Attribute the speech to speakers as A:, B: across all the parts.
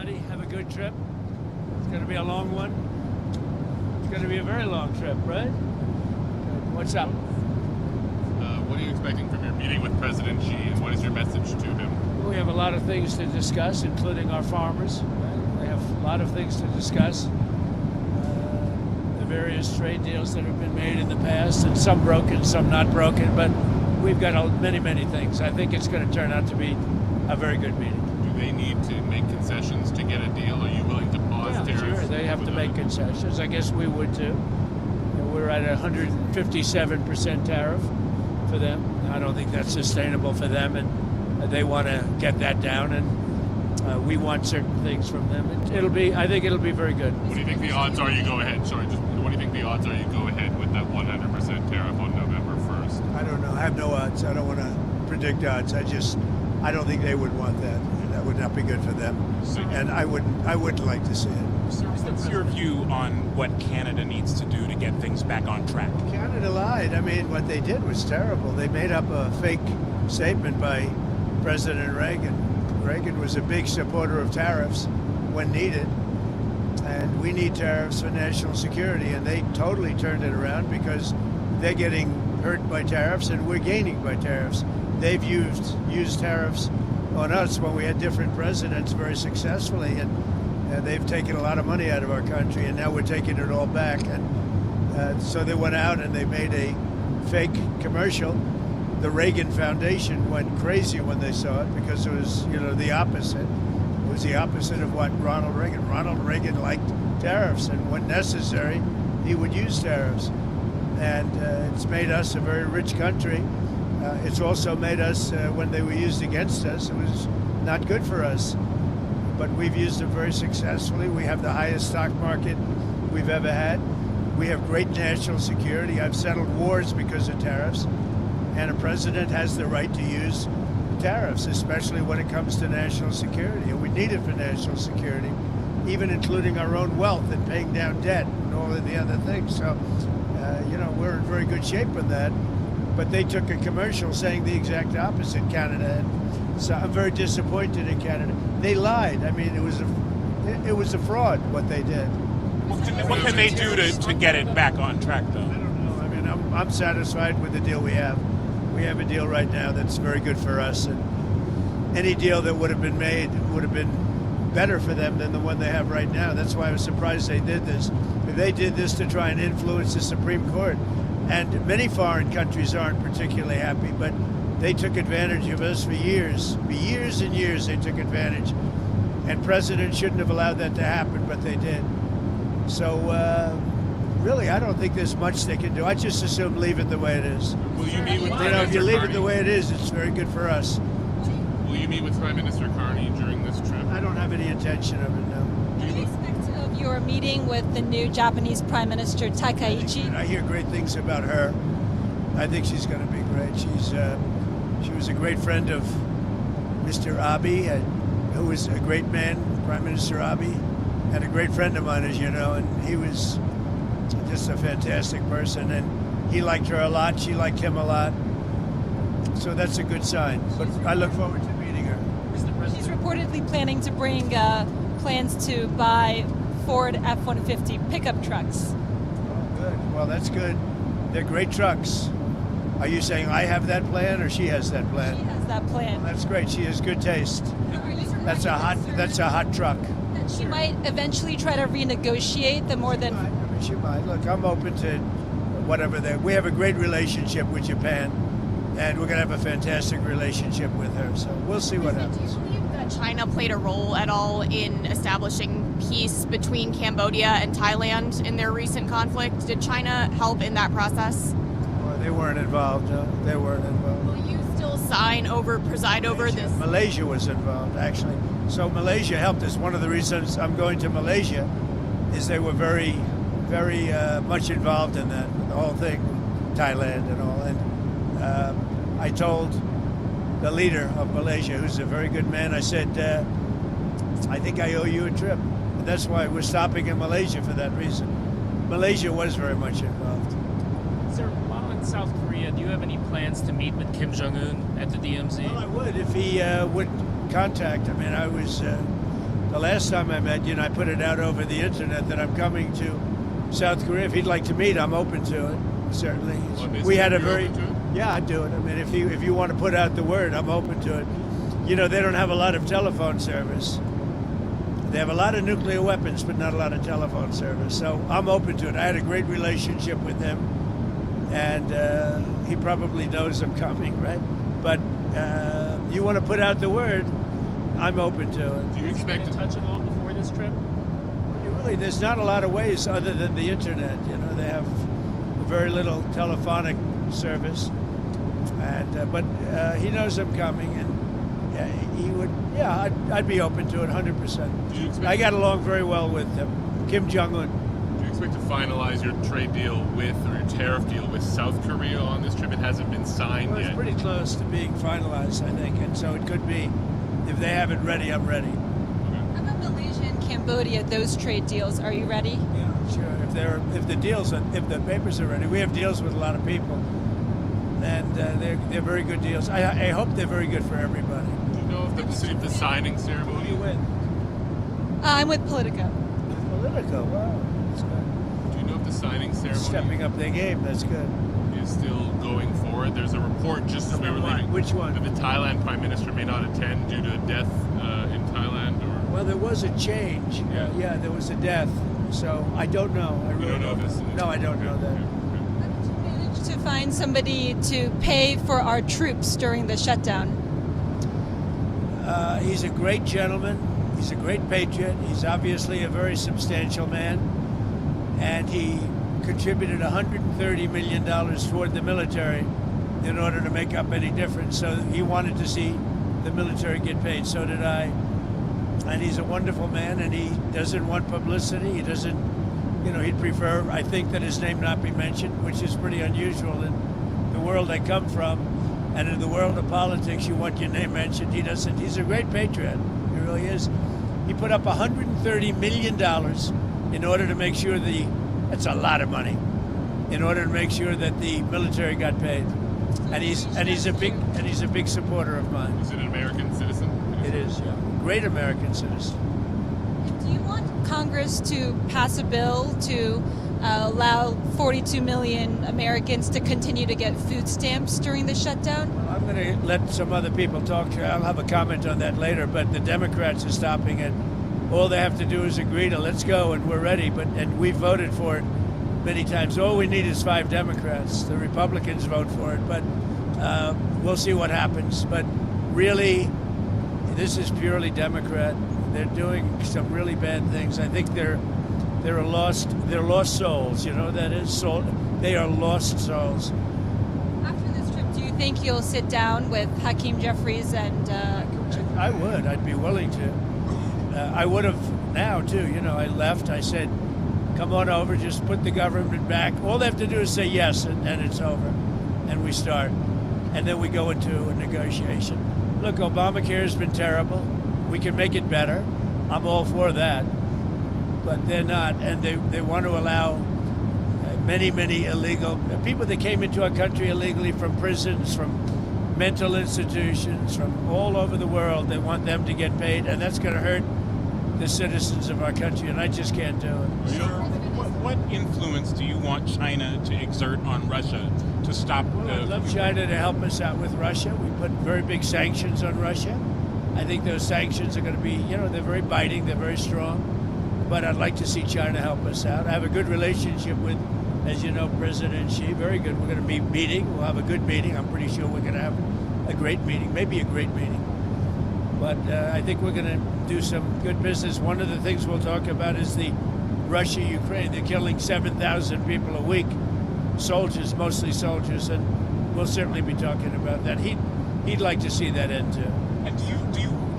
A: everybody. Have a good trip. It's going to be a long one. It's going to be a very long trip, right? What's up?
B: What are you expecting from your meeting with President Xi, and what is your message to him?
A: We have a lot of things to discuss, including our farmers. We have a lot of things to discuss. The various trade deals that have been made in the past, and some broken, some not broken, but we've got many, many things. I think it's going to turn out to be a very good meeting.
B: Do they need to make concessions to get a deal? Are you willing to pause tariffs?
A: Sure, they have to make concessions. I guess we would too. We're at a 157% tariff for them. I don't think that's sustainable for them, and they want to get that down, and we want certain things from them. I think it'll be very good.
B: What do you think the odds are you go ahead? What do you think the odds are you go ahead with that 100% tariff on November 1st?
C: I don't know. I have no odds. I don't want to predict odds. I don't think they would want that. That would not be good for them. And I wouldn't like to see it.
D: What's your view on what Canada needs to do to get things back on track?
C: Canada lied. I mean, what they did was terrible. They made up a fake statement by President Reagan. Reagan was a big supporter of tariffs when needed, and we need tariffs for national security, and they totally turned it around because they're getting hurt by tariffs and we're gaining by tariffs. They've used tariffs on us when we had different presidents very successfully, and they've taken a lot of money out of our country, and now we're taking it all back. And so they went out and they made a fake commercial. The Reagan Foundation went crazy when they saw it because it was, the opposite. It was the opposite of what Ronald Reagan liked tariffs, and when necessary, he would use tariffs. And it's made us a very rich country. It's also made us, when they were used against us, it was not good for us. But we've used them very successfully. We have the highest stock market we've ever had. We have great national security. I've settled wars because of tariffs. And a president has the right to use tariffs, especially when it comes to national security. And we need it for national security, even including our own wealth and paying down debt and all of the other things. So, we're in very good shape with that. But they took a commercial saying the exact opposite, Canada. And so I'm very disappointed in Canada. They lied. I mean, it was a fraud what they did.
D: What can they do to get it back on track, though?
C: I don't know. I mean, I'm satisfied with the deal we have. We have a deal right now that's very good for us, and any deal that would have been made would have been better for them than the one they have right now. That's why I was surprised they did this. They did this to try and influence the Supreme Court, and many foreign countries aren't particularly happy, but they took advantage of us for years. For years and years they took advantage, and presidents shouldn't have allowed that to happen, but they did. So really, I don't think there's much they can do. I just assume leave it the way it is.
B: Will you meet with Prime Minister
C: if you leave
B: Carney?
C: it the way it is, it's very good for us.
B: Will you meet with Prime Minister Carney during this trip?
C: I don't have any intention of it, no.
E: What do you expect of your meeting with the new Japanese Prime Minister Takaichi?
C: I hear great things about her. I think she's going to be great. She was a great friend of Mr. Abe, who was a great man, Prime Minister Abe, and a great friend of mine, as you know, and he was just a fantastic person, and he liked her a lot. She liked him a lot. So that's a good sign. But I look forward to meeting her.
E: She's reportedly planning to bring plans to buy Ford F-150 pickup trucks.
C: Oh, good. Well, that's good. They're great trucks. Are you saying I have that plan or she has that plan?
E: She has that plan.
C: Well, that's great. She has good taste. That's a hot truck.
E: That she might eventually try to renegotiate the more than...
C: She might. Look, I'm open to whatever we have a great relationship with Japan, and we're going to have a fantastic relationship with her. So we'll see what happens.
F: Do you believe that China played a role at all in establishing peace between Cambodia and Thailand in their recent conflict? Did China help in that process?
C: Well, they weren't involved. No, they weren't involved.
F: Will you still preside over this?
C: Malaysia was involved, actually. So Malaysia helped us. One of the reasons I'm going to Malaysia is they were very much involved in that, the whole thing, Thailand and all. And I told the leader of Malaysia, who's a very good man, I said, I think I owe you a trip. And that's why we're stopping in Malaysia for that reason. Malaysia was very much involved.
G: Sir, while in South Korea, do you have any plans to meet with Kim Jong-un at the DMZ?
C: Well, I would if he would contact. I mean, I was The last time I met you, and I put it out over the internet that I'm coming to South Korea. If he'd like to meet, I'm open to it. Certainly. We had a very yeah, I'd do it. I mean, if you want to put out the word, I'm open to it. You know, they don't have a lot of telephone service. They have a lot of nuclear weapons, but not a lot of telephone service. So I'm open to it. I had a great relationship with him, and he probably knows I'm coming, right? But you want to put out the word, I'm open to it.
B: Do you expect
G: to touch it all before this trip?
C: Really, there's not a lot of ways other than the internet. You know, they have very little telephonic service, and but he knows I'm coming, and he would. Yeah, I'd be open to it 100%. I got along very well with Kim Jong-un.
B: Do you expect to finalize your trade deal with, or your tariff deal with South Korea on this trip? It hasn't been signed
C: It's
B: yet.
C: pretty close to being finalized, I think, and so it could be. If they have it ready, I'm ready.
E: How about Malaysia and Cambodia? Those trade deals, are you ready?
C: Yeah, sure. If the papers are ready, we have deals with a lot of people, and they're very good deals. I hope they're very good for everybody.
B: Do you know if the signing
C: Who do
B: ceremony?
C: you win?
E: I'm with Politico.
C: Politico. Wow, that's good.
B: Do you know if the signing ceremony
C: Stepping up their game. That's good.
B: is still going forward? There's a report just as we were leaving.
C: Which one?
B: That the Thailand Prime Minister may not attend due to a death in Thailand, or
C: Well, there was a change.
B: Yeah.
C: There was a death. So I don't know. I really
B: don't know if it's
C: No, I don't know that.
E: Managed to find somebody to pay for our troops during the shutdown.
C: He's a great gentleman. He's a great patriot. He's obviously a very substantial man, and he contributed $130 million toward the military in order to make up any difference. So he wanted to see the military get paid. So did I. And he's a wonderful man, and he doesn't want publicity. He doesn't, he'd prefer, I think, that his name not be mentioned, which is pretty unusual in the world I come from. And in the world of politics, you want your name mentioned. He doesn't. He's a great patriot. He really is. He put up $130 million in order to make sure that's a lot of money, in order to make sure that the military got paid. And he's a big supporter of mine.
B: is it an American citizen?
C: It is, yeah. Great American citizen.
E: Do you want Congress to pass a bill to allow 42 million Americans to continue to get food stamps during the shutdown?
C: I'm going to let some other people talk to you. I'll have a comment on that later, but the Democrats are stopping it. All they have to do is agree to let's go, and we're ready. And we voted for it many times. All we need is 5 Democrats. The Republicans vote for it, but we'll see what happens. But really, this is purely Democrat. They're doing some really bad things. I think they're lost souls. You know what that is? They are lost souls.
E: After this trip, do you think you'll sit down with Hakeem Jeffries and...
C: I would. I'd be willing to. I would have now, too. I left. I said, come on over. Just put the government back. All they have to do is say yes, and it's over. And we start. And then we go into a negotiation. Look, Obamacare has been terrible. We can make it better. I'm all for that. But they're not. And they want to allow many illegal people that came into our country illegally from prisons, from mental institutions, from all over the world. They want them to get paid, and that's going to hurt the citizens of our country, and I just can't do it.
D: So, what influence do you want China to exert on Russia to stop
C: I'd love China to help us out with Russia. We put very big sanctions on Russia. I think those sanctions are going to be, they're very biting, they're very strong. But I'd like to see China help us out. I have a good relationship with, as you know, President Xi. Very good. We're going to be meeting. We'll have a good meeting. I'm pretty sure we're going to have a great meeting, maybe a great meeting. But I think we're going to do some good business. One of the things we'll talk about is the Russia-Ukraine. They're killing 7,000 people a week, soldiers, mostly soldiers, and we'll certainly be talking about that. He'd like to see that end too.
D: And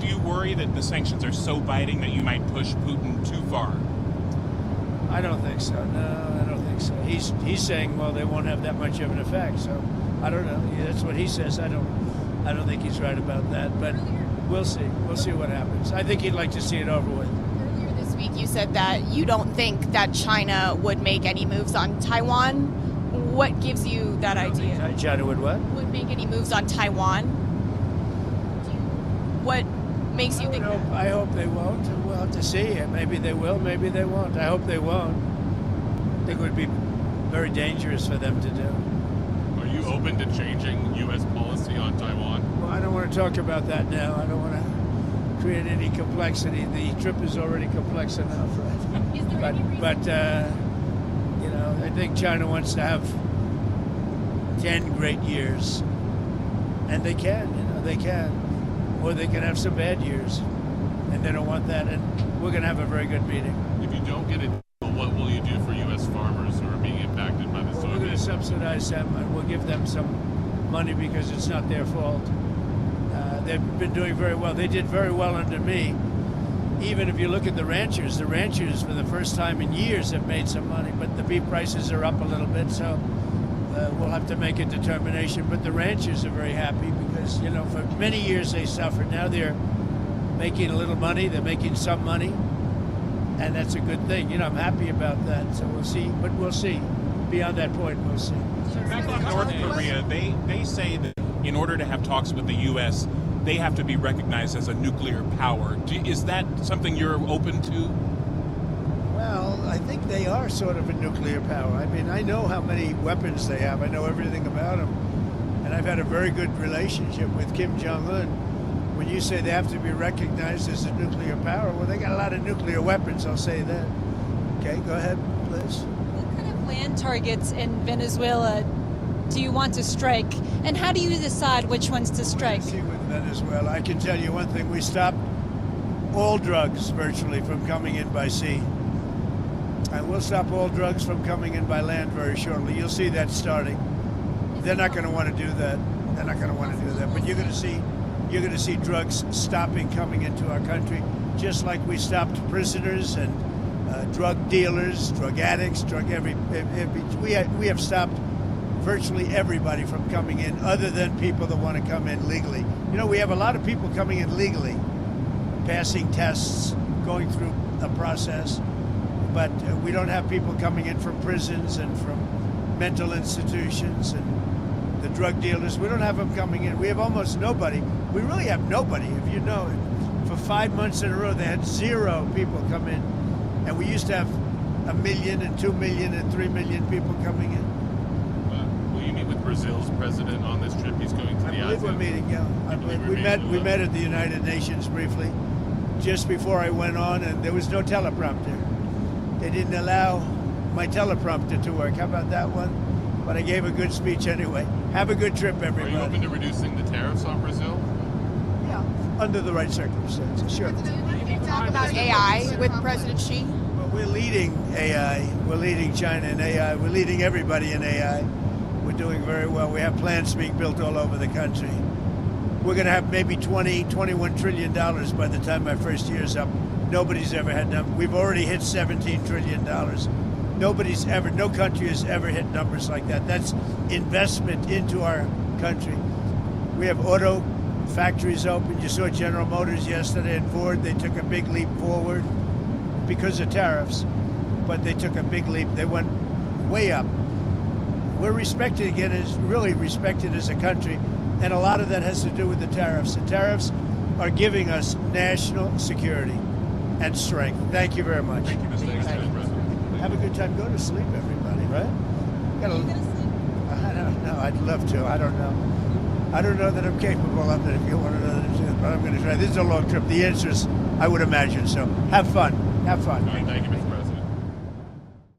D: do you worry that the sanctions are so biting that you might push Putin too far?
C: I don't think so. No, I don't think so. He's saying, well, they won't have that much of an effect. So I don't know. That's what he says. I don't think he's right about that. But we'll see. We'll see what happens. I think he'd like to see it over with.
F: Earlier this week, you said that you don't think that China would make any moves on Taiwan. What gives you that idea?
C: China would what?
F: Would make any moves on Taiwan? What makes you think?
C: I hope they won't. We'll have to see. Maybe they will, maybe they won't. I hope they won't. I think it would be very dangerous for them to do.
B: Are you open to changing U.S. policy on Taiwan?
C: Well, I don't want to talk about that now. I don't want to create any complexity. The trip is already complex enough, right?
F: Is there any reason?
C: But you know, I think China wants to have 10 great years, and they can. You know, they can, or they can have some bad years, and they don't want that. And we're going to have a very good meeting.
B: If you don't get a deal, what will you do for U.S. farmers who are being impacted by the
C: Well, we're going to
B: soybean?
C: subsidize them, and we'll give them some money because it's not their fault. They've been doing very well. They did very well under me. Even if you look at the ranchers for the first time in years have made some money, but the beef prices are up a little bit, so we'll have to make a determination. But the ranchers are very happy because, you know, for many years they suffered. Now they're making a little money. They're making some money, and that's a good thing. You know, I'm happy about that. So we'll see, but we'll see. Beyond that point, we'll see.
D: Back on North Korea, they say that in order to have talks with the U.S., they have to be recognized as a nuclear power. Is that something you're open to?
C: Well, I think they are sort of a nuclear power. I mean, I know how many weapons they have. I know everything about them. And I've had a very good relationship with Kim Jong-un. When you say they have to be recognized as a nuclear power, well, they got a lot of nuclear weapons, I'll say that. Okay, go ahead, please.
E: What kind of land targets in Venezuela do you want to strike? And how do you decide which ones to strike?
C: See with Venezuela, I can tell you one thing. We stopped all drugs virtually from coming in by sea. And we'll stop all drugs from coming in by land very shortly. You'll see that starting. They're not going to want to do that. They're not going to want to do that. But you're going to see drugs stopping coming into our country, just like we stopped prisoners and drug dealers, drug addicts, we have stopped virtually everybody from coming in, other than people that want to come in legally. You know, we have a lot of people coming in legally, passing tests, going through a process, but we don't have people coming in from prisons and from mental institutions and the drug dealers. We don't have them coming in. We have almost nobody. We really have nobody, if you know it. For 5 months in a row, they had 0 people come in, and we used to have 1 million and 2 million and 3 million people coming in.
B: Will you meet with Brazil's president on this trip? He's going to
C: I
B: the
C: believe we're
B: ASEAN.
C: meeting, yeah. I believe we met at the United Nations briefly, just before I went on, and there was no teleprompter. They didn't allow my teleprompter to work. How about that one? But I gave a good speech anyway. Have a good trip,
B: Are
C: everybody.
B: you open to reducing the tariffs on Brazil?
C: Yeah, under the right circumstances, sure.
F: Talk about AI with President Xi.
C: Well, we're leading AI. We're leading China in AI. We're leading everybody in AI. We're doing very well. We have plants being built all over the country. We're going to have maybe $21 trillion by the time my first year's up. Nobody's ever had them. We've already hit $17 trillion. No country has ever hit numbers like that. That's investment into our country. We have auto factories open. You saw General Motors yesterday and Ford. They took a big leap forward because of tariffs, but they took a big leap. They went way up. We're respected again, really respected as a country, and a lot of that has to do with the tariffs. The tariffs are giving us national security and strength. Thank you very much.
D: Thank you, Mr. President.
C: Have a good time. Go to sleep, everybody, right?
E: Are you going to sleep?
C: I don't know. I'd love to. I don't know. I don't know that I'm capable of it, if you want to know that, but I'm going to try. This is a long trip. The answer is, I would imagine so. Have fun. Have fun.
B: All right, thank you, Mr. President.